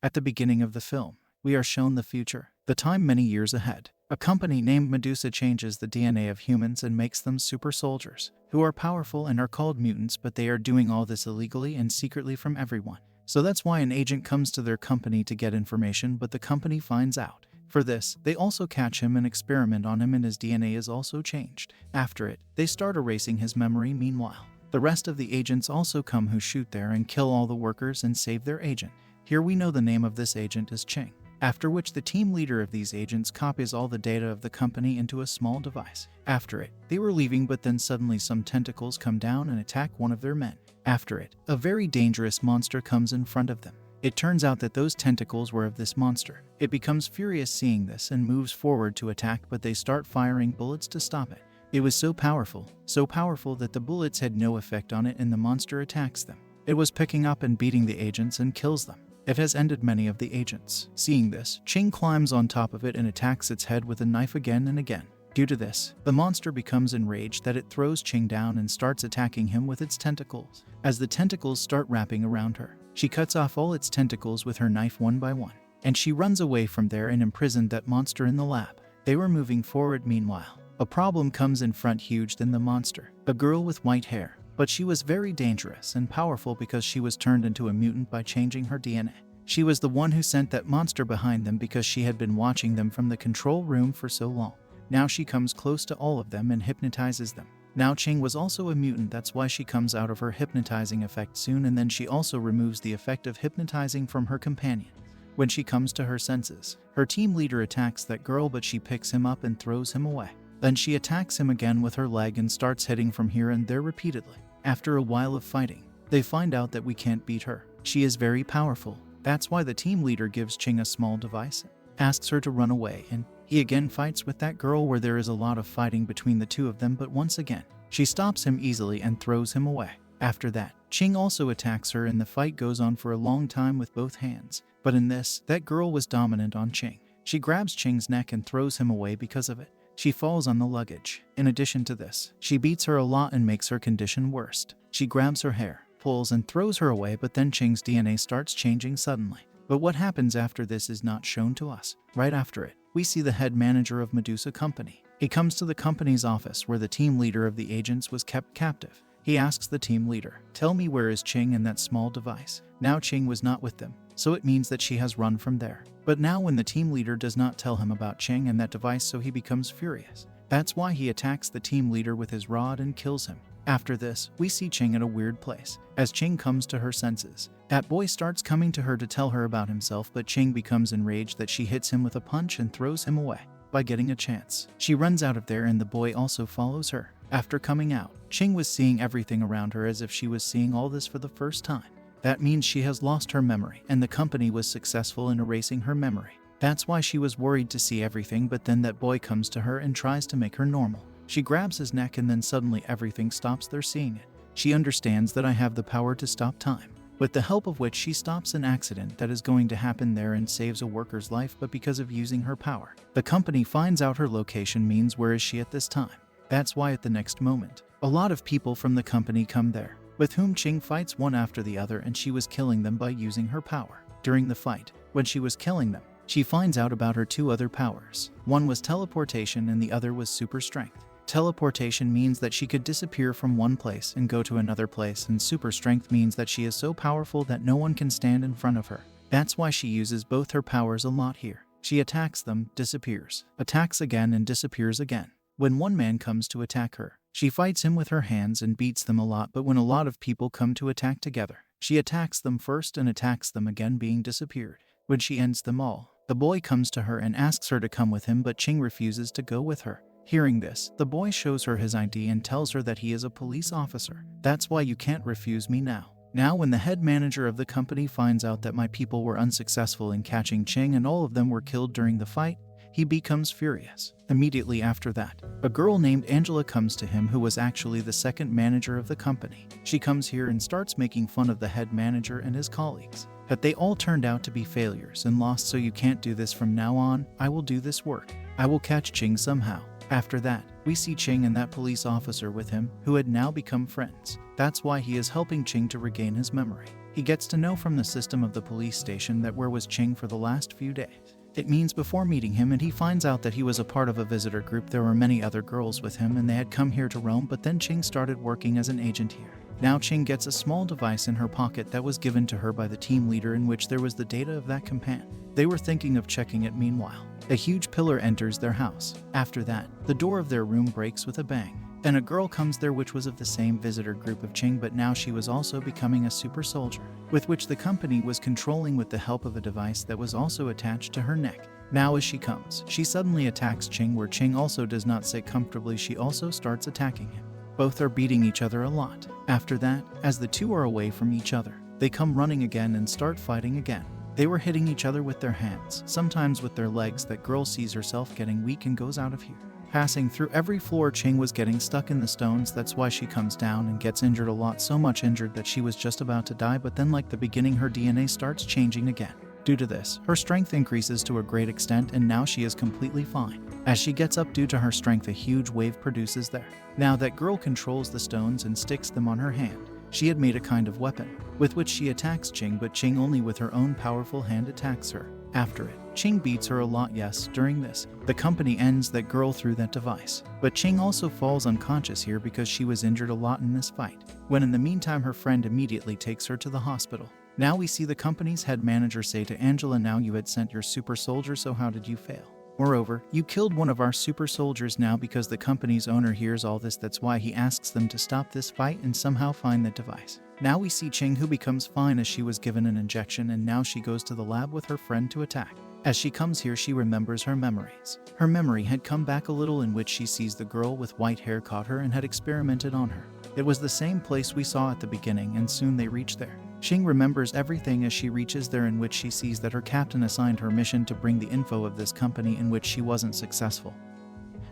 At the beginning of the film, we are shown the future, the time many years ahead. A company named Medusa changes the DNA of humans and makes them super soldiers, who are powerful and are called mutants, but they are doing all this illegally and secretly from everyone. So that's why an agent comes to their company to get information, but the company finds out. For this, they also catch him and experiment on him, and his DNA is also changed. After it, they start erasing his memory. Meanwhile, the rest of the agents also come, who shoot there and kill all the workers and save their agent. Here we know the name of this agent is Ching. After which the team leader of these agents copies all the data of the company into a small device. After it, they were leaving, but then suddenly some tentacles come down and attack one of their men. After it, a very dangerous monster comes in front of them. It turns out that those tentacles were of this monster. It becomes furious seeing this and moves forward to attack, but they start firing bullets to stop it. It was so powerful that the bullets had no effect on it and the monster attacks them. It was picking up and beating the agents and kills them. It has ended many of the agents. Seeing this, Ching climbs on top of it and attacks its head with a knife again and again. Due to this, the monster becomes enraged that it throws Ching down and starts attacking him with its tentacles. As the tentacles start wrapping around her, she cuts off all its tentacles with her knife one by one, and she runs away from there and imprisoned that monster in the lab. They were moving forward. Meanwhile, a problem comes in front huge than the monster, a girl with white hair. But she was very dangerous and powerful because she was turned into a mutant by changing her DNA. She was the one who sent that monster behind them because she had been watching them from the control room for so long. Now she comes close to all of them and hypnotizes them. Now Ching was also a mutant, that's why she comes out of her hypnotizing effect soon, and then she also removes the effect of hypnotizing from her companion. When she comes to her senses, her team leader attacks that girl, but she picks him up and throws him away. Then she attacks him again with her leg and starts hitting from here and there repeatedly. After a while of fighting, they find out that we can't beat her. She is very powerful. That's why the team leader gives Ching a small device, asks her to run away, and he again fights with that girl, where there is a lot of fighting between the two of them, but once again, she stops him easily and throws him away. After that, Ching also attacks her and the fight goes on for a long time with both hands. But in this, that girl was dominant on Ching. She grabs Ching's neck and throws him away because of it. She falls on the luggage. In addition to this, she beats her a lot and makes her condition worse. She grabs her hair, pulls and throws her away, but then Ching's DNA starts changing suddenly. But what happens after this is not shown to us. Right after it, we see the head manager of Medusa Company. He comes to the company's office where the team leader of the agents was kept captive. He asks the team leader, "Tell me, where is Ching and that small device?" Now Ching was not with them, so it means that she has run from there. But now when the team leader does not tell him about Ching and that device, so he becomes furious. That's why he attacks the team leader with his rod and kills him. After this, we see Ching at a weird place. As Ching comes to her senses, that boy starts coming to her to tell her about himself, but Ching becomes enraged that she hits him with a punch and throws him away. By getting a chance, she runs out of there and the boy also follows her. After coming out, Ching was seeing everything around her as if she was seeing all this for the first time. That means she has lost her memory, and the company was successful in erasing her memory. That's why she was worried to see everything, but then that boy comes to her and tries to make her normal. She grabs his neck and then suddenly everything stops. They're seeing it. She understands that I have the power to stop time, with the help of which she stops an accident that is going to happen there and saves a worker's life, but because of using her power, the company finds out her location. Means where is she at this time? That's why at the next moment, a lot of people from the company come there, with whom Ching fights one after the other, and she was killing them by using her power. During the fight, when she was killing them, she finds out about her two other powers. One was teleportation and the other was super strength. Teleportation means that she could disappear from one place and go to another place, and super strength means that she is so powerful that no one can stand in front of her. That's why she uses both her powers a lot here. She attacks them, disappears, attacks again and disappears again. When one man comes to attack her, she fights him with her hands and beats them a lot, but when a lot of people come to attack together, she attacks them first and attacks them again, being disappeared. When she ends them all, the boy comes to her and asks her to come with him, but Ching refuses to go with her. Hearing this, the boy shows her his ID and tells her that he is a police officer. That's why you can't refuse me now. Now when the head manager of the company finds out that my people were unsuccessful in catching Ching and all of them were killed during the fight, he becomes furious. Immediately after that, a girl named Angela comes to him, who was actually the second manager of the company. She comes here and starts making fun of the head manager and his colleagues, that they all turned out to be failures and lost, so you can't do this from now on. I will do this work. I will catch Ching somehow. After that, we see Ching and that police officer with him, who had now become friends. That's why he is helping Ching to regain his memory. He gets to know from the system of the police station that where was Ching for the last few days. It means before meeting him, and he finds out that he was a part of a visitor group. There were many other girls with him and they had come here to roam, but then Ching started working as an agent here. Now Ching gets a small device in her pocket that was given to her by the team leader, in which there was the data of that companion. They were thinking of checking it. Meanwhile, a huge pillar enters their house. After that, the door of their room breaks with a bang. Then a girl comes there which was of the same visitor group of Ching, but now she was also becoming a super soldier, with which the company was controlling with the help of a device that was also attached to her neck. Now as she comes, she suddenly attacks Ching, where Ching also does not sit comfortably. She also starts attacking him. Both are beating each other a lot. After that, as the two are away from each other, they come running again and start fighting again. They were hitting each other with their hands, sometimes with their legs. That girl sees herself getting weak and goes out of here. Passing through every floor, Ching was getting stuck in the stones. That's why she comes down and gets injured a lot, so much injured that she was just about to die. But then, like the beginning, her DNA starts changing again. Due to this, her strength increases to a great extent, and now she is completely fine. As she gets up, due to her strength, a huge wave produces there. Now that girl controls the stones and sticks them on her hand. She had made a kind of weapon, with which she attacks Ching, but Ching only with her own powerful hand attacks her. After it, Ching beats her a lot. Yes, during this, the company ends that girl through that device. But Ching also falls unconscious here because she was injured a lot in this fight. When in the meantime, her friend immediately takes her to the hospital. Now we see the company's head manager say to Angela, now you had sent your super soldier, so how did you fail? Moreover, you killed one of our super soldiers. Now because the company's owner hears all this, that's why he asks them to stop this fight and somehow find the device. Now we see Ching, who becomes fine as she was given an injection, and now she goes to the lab with her friend to attack. As she comes here, she remembers her memories. Her memory had come back a little, in which she sees the girl with white hair caught her and had experimented on her. It was the same place we saw at the beginning, and soon they reach there. Ching remembers everything as she reaches there, in which she sees that her captain assigned her mission to bring the info of this company, in which she wasn't successful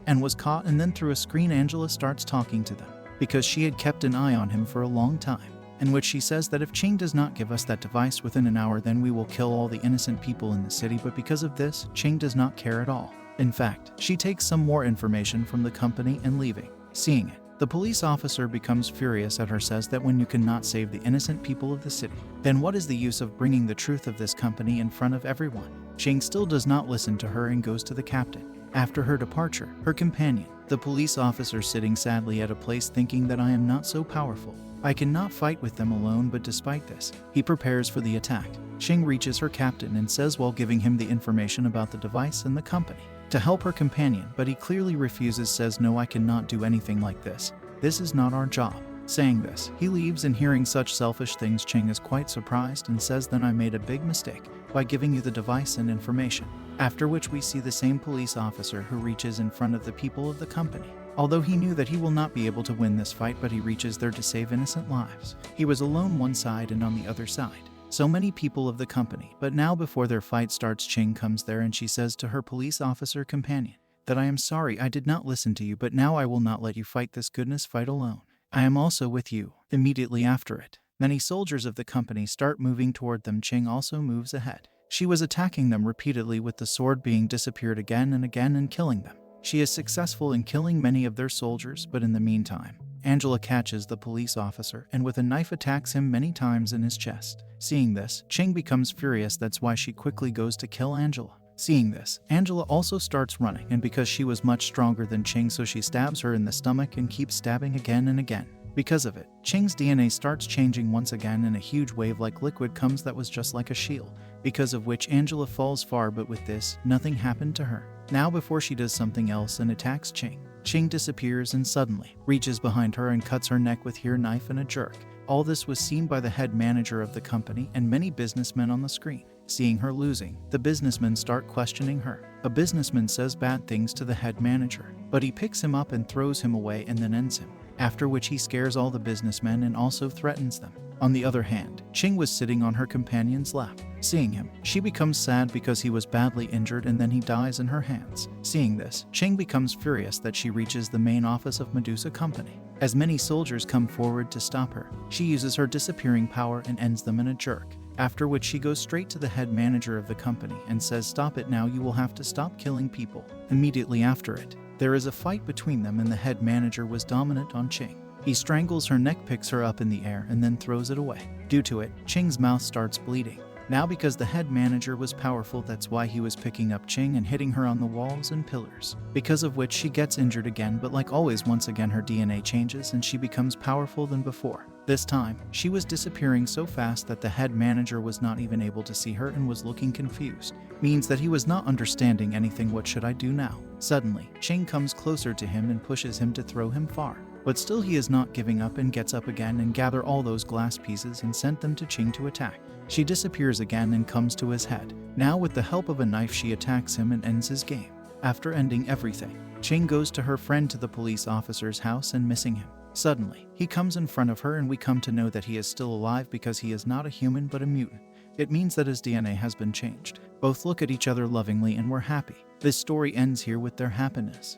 and was caught. And then through a screen, Angela starts talking to them because she had kept an eye on him for a long time, in which she says that if Ching does not give us that device within an hour, then we will kill all the innocent people in the city. But because of this, Ching does not care at all. In fact, she takes some more information from the company and leaving. Seeing it, the police officer becomes furious at her, says that when you cannot save the innocent people of the city, then what is the use of bringing the truth of this company in front of everyone? Ching still does not listen to her and goes to the captain. After her departure, her companion, the police officer, sitting sadly at a place, thinking that I am not so powerful. I cannot fight with them alone, but despite this, he prepares for the attack. Ching reaches her captain and says, while giving him the information about the device and the company, to help her companion, but he clearly refuses, says, no, I cannot do anything like this. This is not our job. Saying this, he leaves, and hearing such selfish things, Ching is quite surprised and says, then I made a big mistake by giving you the device and information. After which we see the same police officer who reaches in front of the people of the company. Although he knew that he will not be able to win this fight, but he reaches there to save innocent lives. He was alone one side, and on the other side, so many people of the company. But now before their fight starts, Ching comes there and she says to her police officer companion that I am sorry I did not listen to you, but now I will not let you fight this goodness fight alone. I am also with you. Immediately after it, many soldiers of the company start moving toward them. Ching also moves ahead. She was attacking them repeatedly with the sword, being disappeared again and again and killing them. She is successful in killing many of their soldiers, but in the meantime, Angela catches the police officer and with a knife attacks him many times in his chest. Seeing this, Ching becomes furious. That's why she quickly goes to kill Angela. Seeing this, Angela also starts running, and because she was much stronger than Ching, so she stabs her in the stomach and keeps stabbing again and again. Because of it, Ching's DNA starts changing once again, and a huge wave-like liquid comes that was just like a shield, because of which Angela falls far, but with this, nothing happened to her. Now before she does something else and attacks Ching, Ching disappears and suddenly reaches behind her and cuts her neck with her knife in a jerk. All this was seen by the head manager of the company and many businessmen on the screen. Seeing her losing, the businessmen start questioning her. A businessman says bad things to the head manager, but he picks him up and throws him away and then ends him, after which he scares all the businessmen and also threatens them. On the other hand, Ching was sitting on her companion's lap. Seeing him, she becomes sad because he was badly injured and then he dies in her hands. Seeing this, Ching becomes furious that she reaches the main office of Medusa Company. As many soldiers come forward to stop her, she uses her disappearing power and ends them in a jerk. After which she goes straight to the head manager of the company and says, stop it now, you will have to stop killing people. Immediately after it, There is a fight between them and the head manager was dominant on Ching. He strangles her neck, picks her up in the air, and then throws it away. Due to it, Ching's mouth starts bleeding. Now because the head manager was powerful, that's why he was picking up Ching and hitting her on the walls and pillars. Because of which she gets injured again, but like always, once again her DNA changes and she becomes powerful than before. This time, she was disappearing so fast that the head manager was not even able to see her and was looking confused. Means that he was not understanding anything. What should I do now? Suddenly, Ching comes closer to him and pushes him to throw him far. But still he is not giving up and gets up again and gather all those glass pieces and sent them to Ching to attack. She disappears again and comes to his head. Now with the help of a knife she attacks him and ends his game. After ending everything, Ching goes to her friend to the police officer's house and missing him. Suddenly, he comes in front of her and we come to know that he is still alive because he is not a human but a mutant. It means that his DNA has been changed. Both look at each other lovingly and were happy. This story ends here with their happiness.